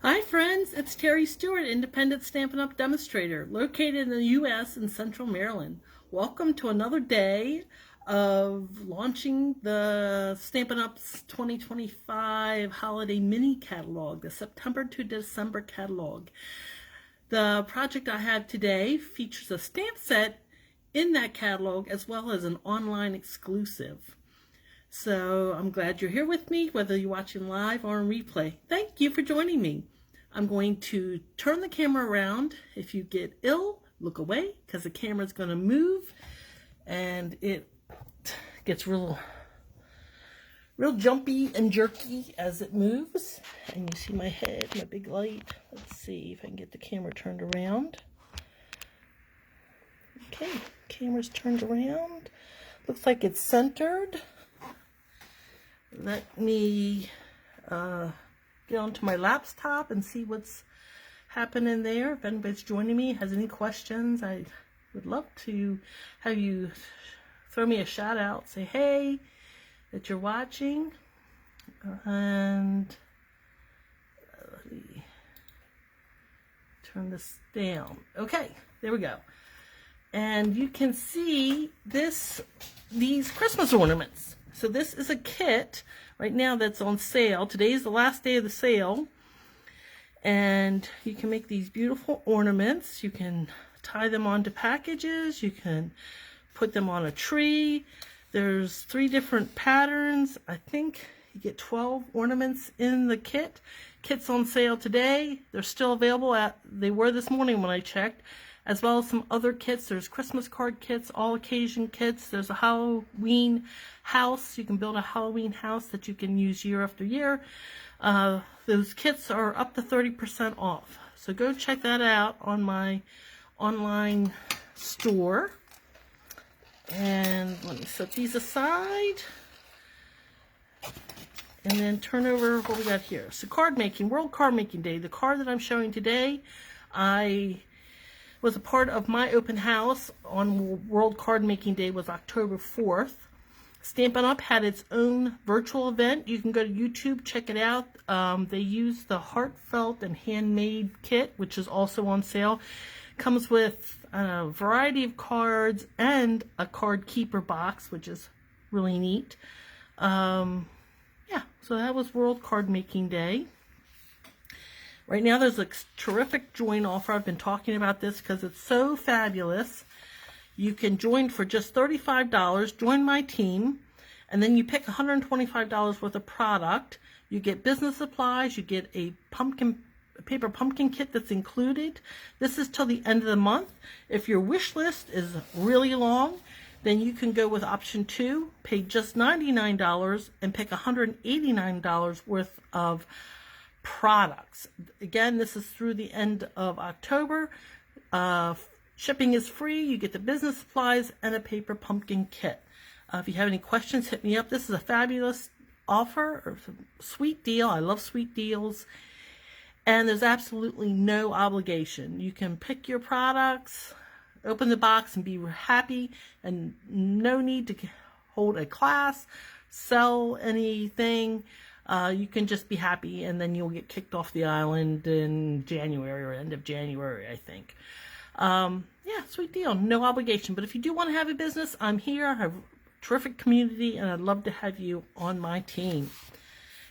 Hi friends, it's Terry Stewart, independent Stampin' Up! Demonstrator, located in the U.S. in Central Maryland. Welcome to another day of launching the Stampin' Up's 2025 Holiday Mini Catalog, the September to December catalog. The project I have today features a stamp set in that catalog as well as an online exclusive. So I'm glad you're here with me, whether you're watching live or on replay. Thank you for joining me. I'm going to turn the camera around. If you get ill, look away because the camera is going to move and it gets real jumpy and jerky as it moves. And you see my head, my big light. Let's see if I can get the camera turned around. Okay, camera's turned around. Looks like it's centered. Let me get onto my laptop and see what's happening there. If anybody's joining me, has any questions, I would love to have you throw me a shout out, say hey, that you're watching. And let me turn this down. Okay, there we go. And you can see these Christmas ornaments. So this is a kit right now that's on sale. Today is the last day of the sale. And you can make these beautiful ornaments. You can tie them onto packages. You can put them on a tree. There's 3 different patterns. I think you get 12 ornaments in the kit. Kit's on sale today. They're still available. They were this morning when I checked. As well as some other kits. There's Christmas card kits, all occasion kits. There's a Halloween house. You can build a Halloween house that you can use year after year. Those kits are up to 30% off. So go check that out on my online store. And let me set these aside. And then turn over what we got here. So card making, World Card Making Day. The card that I'm showing today, I was a part of my open house on World Card Making Day, was October 4th. Stampin' Up! Had its own virtual event. You can go to YouTube, check it out. They use the Heartfelt and Handmade kit, which is also on sale. Comes with a variety of cards and a card keeper box, which is really neat. Yeah, so that was World Card Making Day. Right now there's a terrific join offer. I've been talking about this because it's so fabulous. You can join for just $35, join my team, and then you pick $125 worth of product. You get business supplies, you get a paper pumpkin kit that's included. This is till the end of the month. If your wish list is really long, then you can go with option 2, pay just $99 and pick $189 worth of products. Again, this is through the end of October. Shipping is free. You get the business supplies and a paper pumpkin kit. If you have any questions, hit me up. This is a fabulous offer, or sweet deal. I love sweet deals. And there's absolutely no obligation. You can pick your products, open the box and be happy, and no need to hold a class, sell anything. You can just be happy, and then you'll get kicked off the island in January or end of January, I think. Yeah, sweet deal. No obligation. But if you do want to have a business, I'm here. I have a terrific community, and I'd love to have you on my team.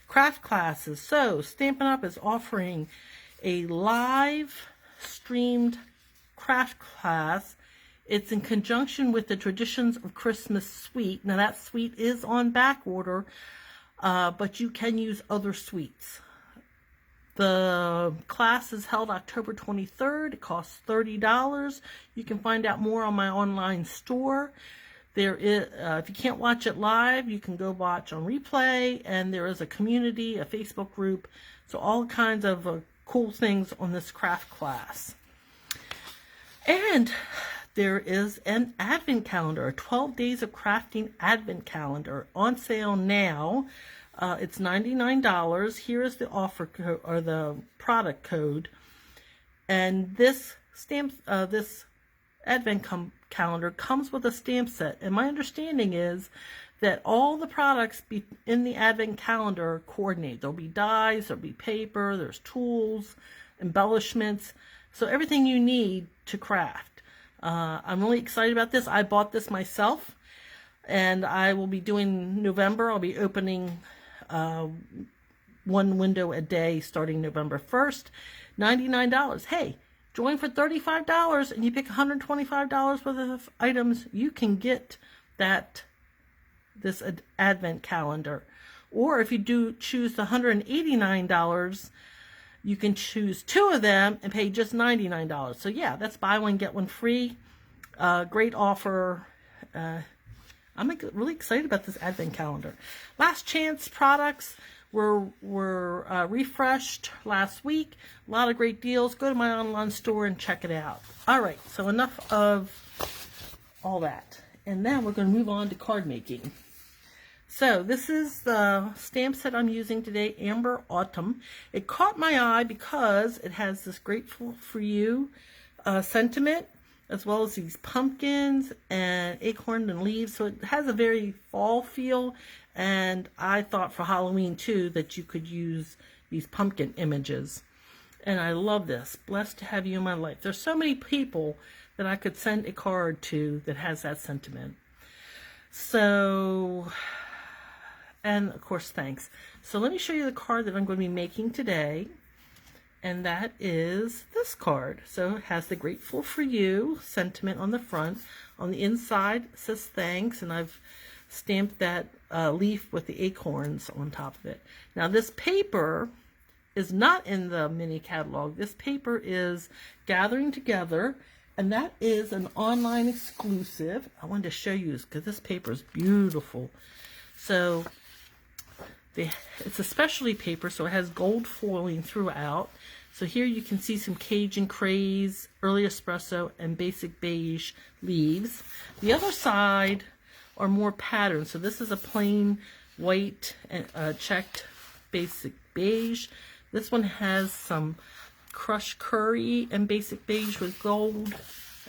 Craft classes. So, Stampin' Up! Is offering a live streamed craft class. It's in conjunction with the Traditions of Christmas suite. Now, that suite is on back order. But you can use other suites. The class is held October 23rd. It costs $30. You can find out more on my online store. There is, if you can't watch it live, you can go watch on replay. And there is a community, a Facebook group. So all kinds of cool things on this craft class. And there is an advent calendar, a 12 days of crafting advent calendar on sale now. It's $99. Here is the offer code, or the product code. And this this advent calendar comes with a stamp set. And my understanding is that all the products be in the advent calendar coordinate. There'll be dies, there'll be paper, there's tools, embellishments, so everything you need to craft. I'm really excited about this. I bought this myself, and I will be doing November. I'll be opening one window a day starting November 1st. $99. Hey, join for $35 and you pick $125 worth of items. You can get this advent calendar. Or if you do choose the $189, you can choose 2 of them and pay just $99. So yeah, that's buy one, get one free. Great offer. I'm really excited about this advent calendar. Last chance products were refreshed last week. A lot of great deals. Go to my online store and check it out. All right, so enough of all that. And now we're going to move on to card making. So this is the stamp set I'm using today, Amber Autumn. It caught my eye because it has this grateful for you sentiment, as well as these pumpkins and acorns and leaves. So it has a very fall feel. And I thought for Halloween too that you could use these pumpkin images. And I love this. Blessed to have you in my life. There's so many people that I could send a card to that has that sentiment. So, and of course, thanks. So let me show you the card that I'm going to be making today. And that is this card. So it has the grateful for you sentiment on the front. On the inside it says thanks, and I've stamped that leaf with the acorns on top of it. Now this paper is not in the mini catalog. This paper is Gathering Together, and that is an online exclusive. I wanted to show you this because this paper is beautiful. So it's a specialty paper, so it has gold foiling throughout. So here you can see some Cajun Craze, Early Espresso, and Basic Beige leaves. The other side are more patterns. So this is a plain white and checked Basic Beige. This one has some crushed curry and Basic Beige with gold.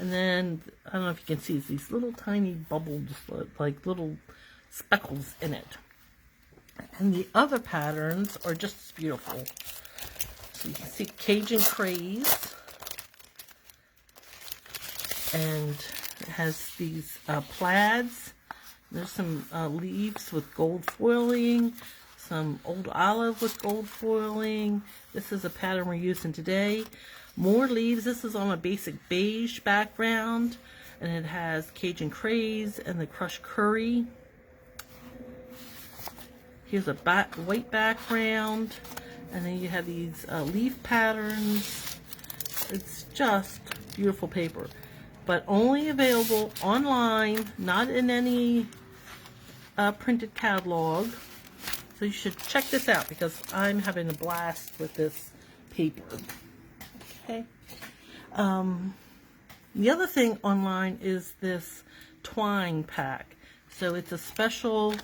And then, I don't know if you can see, these little tiny bubbles, like little speckles in it. And the other patterns are just as beautiful. So you can see Cajun Craze. And it has these plaids. There's some leaves with gold foiling. Some old olive with gold foiling. This is a pattern we're using today. More leaves. This is on a Basic Beige background. And it has Cajun Craze and the crushed curry. Here's a white background. And then you have these leaf patterns. It's just beautiful paper. But only available online, not in any printed catalog. So you should check this out because I'm having a blast with this paper. Okay. The other thing online is this twine pack. So it's a special,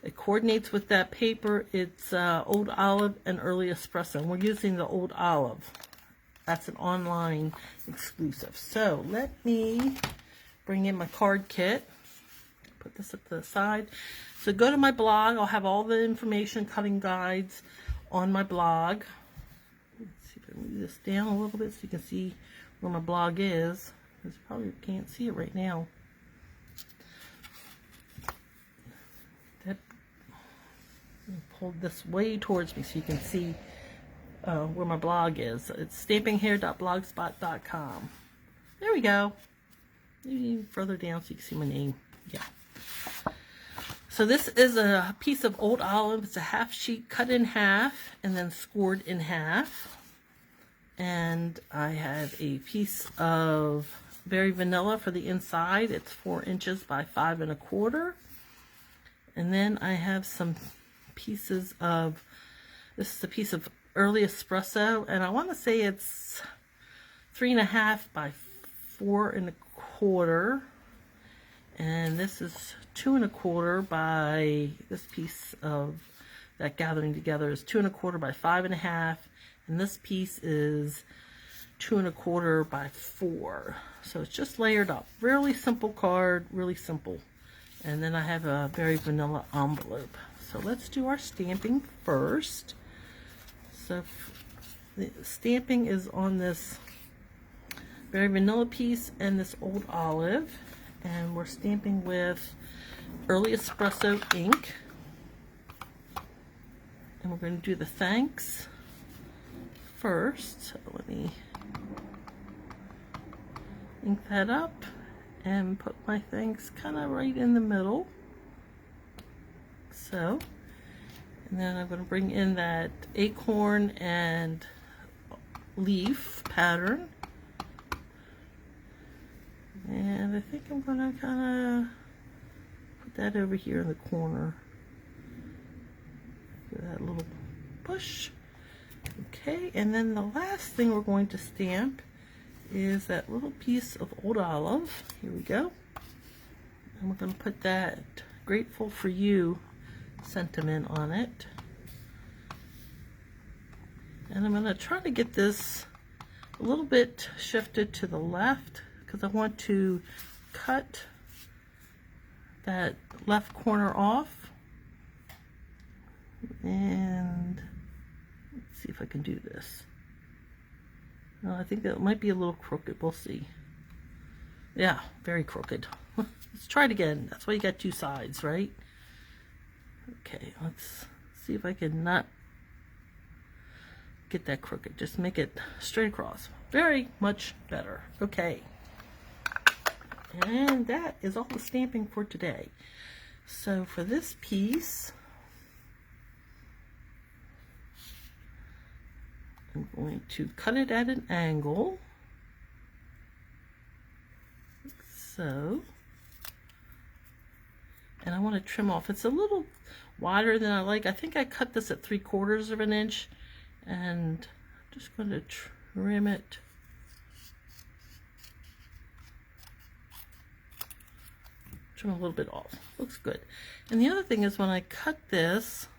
it coordinates with that paper. It's Old Olive and Early Espresso. And we're using the Old Olive. That's an online exclusive. So let me bring in my card kit. Put this at the side. So go to my blog. I'll have all the information, cutting guides on my blog. Let's see if I can move this down a little bit so you can see where my blog is. Because you probably can't see it right now. Pull this way towards me so you can see where my blog is. It's stampinghair.blogspot.com. There we go. Maybe further down so you can see my name. Yeah. So this is a piece of Old Olive. It's a half sheet cut in half and then scored in half. And I have a piece of Berry Vanilla for the inside. It's 4 inches by 5 1/4. And then I have some pieces of, this is a piece of Early Espresso, and I want to say it's 3 1/2 by 4 1/4. And this is 2 1/4 by, this piece of that Gathering Together is 2 1/4 by 5 1/2. And this piece is 2 1/4 by 4. So it's just layered up. Really simple card, really simple. And then I have a very vanilla envelope. So let's do our stamping first. So the stamping is on this very vanilla piece and this old olive. And we're stamping with Early Espresso ink. And we're going to do the thanks first. So let me ink that up and put my thanks kind of right in the middle. So, and then I'm going to bring in that acorn and leaf pattern. And I think I'm going to kind of put that over here in the corner. Give that little push. Okay, and then the last thing we're going to stamp is that little piece of old olive. Here we go. And we're going to put that grateful for you sentiment on it. And I'm going to try to get this a little bit shifted to the left because I want to cut that left corner off. And let's see if I can do this. No, I think that might be a little crooked. We'll see. Yeah, very crooked. Let's try it again. That's why you got two sides, right? Okay, let's see if I can not get that crooked. Just make it straight across. Very much better. Okay. And that is all the stamping for today. So for this piece, I'm going to cut it at an angle. So, and I want to trim off. It's a little wider than I like. I think I cut this at 3/4 of an inch, and I'm just going to trim it. Trim a little bit off. Looks good. And the other thing is when I cut this,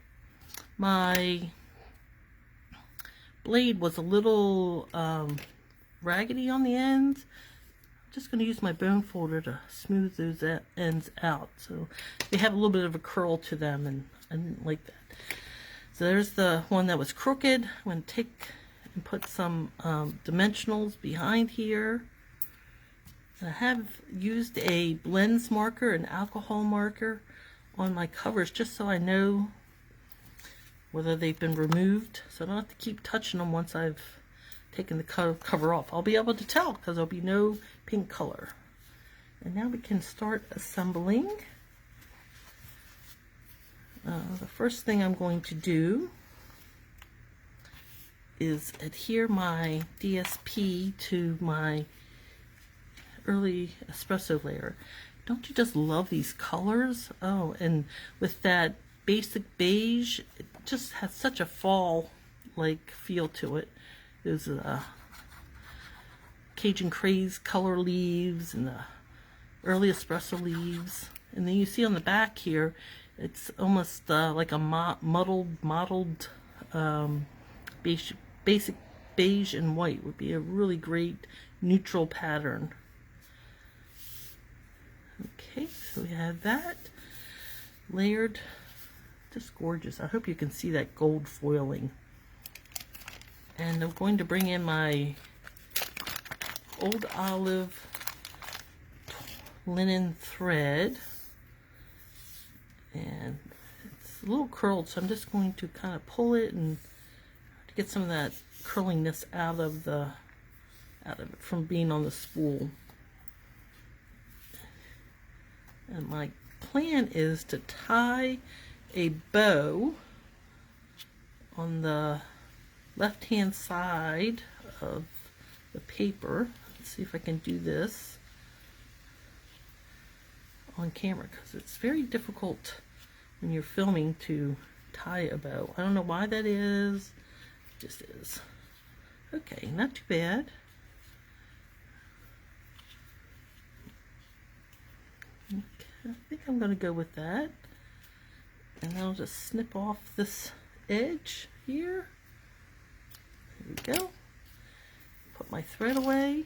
my blade was a little raggedy on the ends. I'm just going to use my bone folder to smooth those ends out. So they have a little bit of a curl to them, and I didn't like that. So there's the one that was crooked. I'm going to take and put some dimensionals behind here. And I have used a blends marker, an alcohol marker on my covers just so I know whether they've been removed, so I don't have to keep touching them once I've taken the cover off. I'll be able to tell because there'll be no pink color. And now we can start assembling. The first thing I'm going to do is adhere my DSP to my Early Espresso layer. Don't you just love these colors? Oh, and with that basic beige, it just has such a fall-like feel to it. There's Cajun Craze color leaves and the Early Espresso leaves. And then you see on the back here, it's almost like a mottled basic beige and white would be a really great neutral pattern. Okay, so we have that layered. Just gorgeous. I hope you can see that gold foiling. And I'm going to bring in my old olive linen thread. And it's a little curled, so I'm just going to kind of pull it and to get some of that curliness out of it from being on the spool. And my plan is to tie a bow on the left hand side of the paper. Let's see if I can do this on camera because it's very difficult when you're filming to tie a bow. I don't know why that is. It just is. Okay, not too bad. Okay, I think I'm going to go with that. And then I'll just snip off this edge here. There we go. Put my thread away.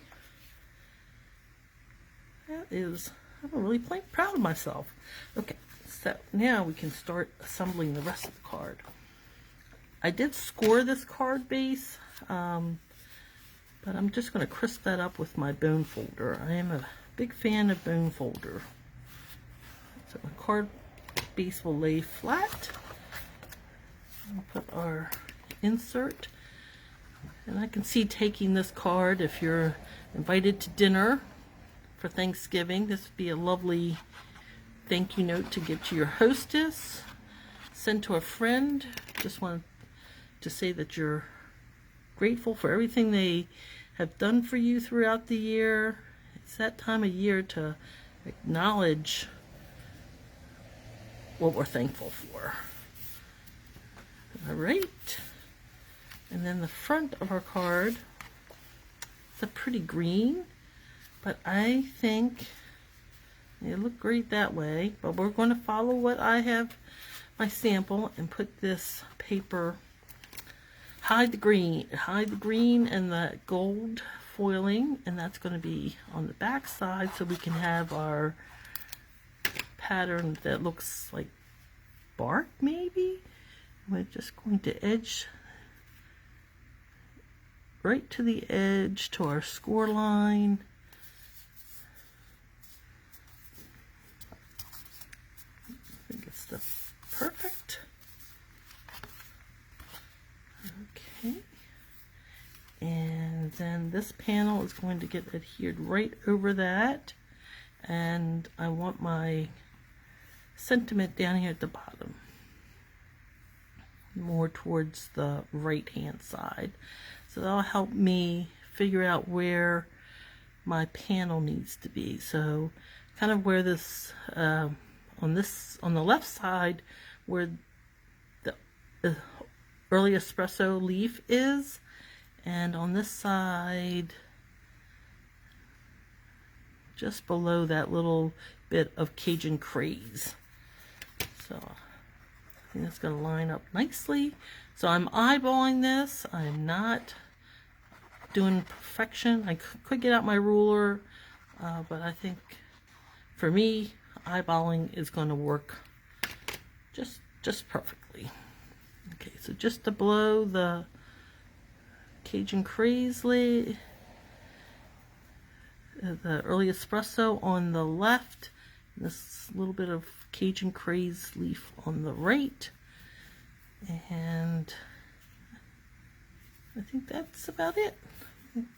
That is I'm really proud of myself. Okay, so now we can start assembling the rest of the card. I did score this card base, but I'm just going to crisp that up with my bone folder. I am a big fan of bone folder. So the card base will lay flat. We'll put our insert. And I can see taking this card if you're invited to dinner for Thanksgiving. This would be a lovely thank you note to give to your hostess, send to a friend. Just want to say that you're grateful for everything they have done for you throughout the year. It's that time of year to acknowledge what we're thankful for. All right. And then the front of our card, it's a pretty green, but I think it looked great that way. But we're going to follow what I have, my sample, and put this paper, hide the green and the gold foiling, and that's going to be on the back side so we can have our pattern that looks like bark maybe. We're just going to edge right to the edge to our score line. I think it's the perfect. Okay. And then this panel is going to get adhered right over that. And I want my sentiment down here at the bottom, more towards the right hand side. So that'll help me figure out where my panel needs to be. So kind of where this, on the left side, where the early espresso leaf is, and on this side, just below that little bit of Cajun craze. So I think that's going to line up nicely. So I'm eyeballing this. I'm not doing perfection. I could get out my ruler, but I think for me, eyeballing is going to work just perfectly. Okay, so just to blow the Cajun craze, the early espresso on the left, and this little bit of Cajun craze leaf on the right, and I think that's about it. And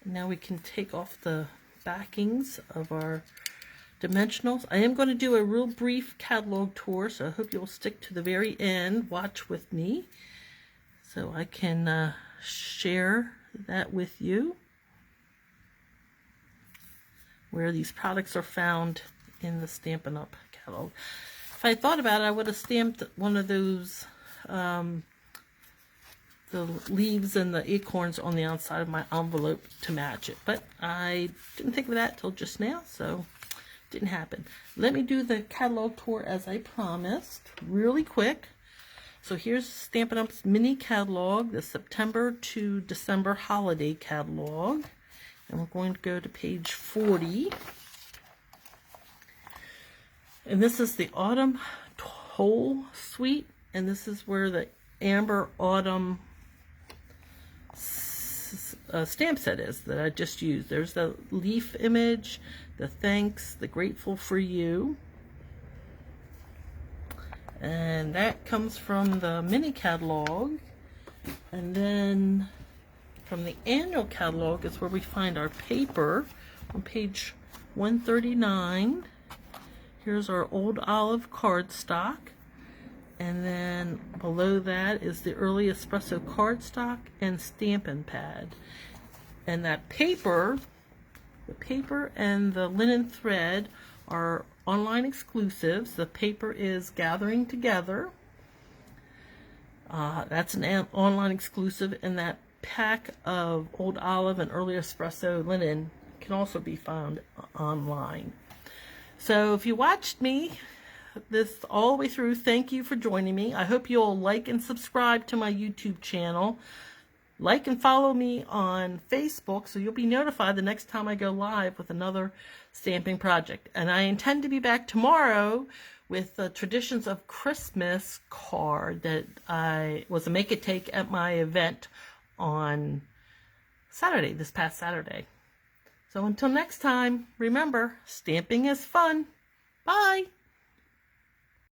now we can take off the backings of our dimensionals. I am going to do a real brief catalog tour, so I hope you'll stick to the very end. Watch with me so I can share that with you, where these products are found in the Stampin' Up! Catalog. If I thought about it, I would have stamped one of those, the leaves and the acorns on the outside of my envelope to match it. But I didn't think of that till just now, so it didn't happen. Let me do the catalog tour as I promised, really quick. So here's Stampin' Up's mini catalog, the September to December holiday catalog. And we're going to go to page 40. And this is the Autumn Whole Suite. And this is where the Amber Autumn stamp set is that I just used. There's the leaf image, the thanks, the grateful for you. And that comes from the mini catalog. And then from the annual catalog is where we find our paper on page 139. Here's our Old Olive cardstock. And then below that is the Early Espresso cardstock and Stampin' Pad. And that paper, the paper and the linen thread are online exclusives. The paper is Gathering Together. That's an online exclusive, and that pack of Old Olive and Early Espresso linen can also be found online. So if you watched me this all the way through, thank you for joining me. I hope you'll like and subscribe to my YouTube channel. Like and follow me on Facebook so you'll be notified the next time I go live with another stamping project. And I intend to be back tomorrow with the Traditions of Christmas card that I was a make-it-take at my event on Saturday, this past Saturday. So until next time, remember, stamping is fun. Bye!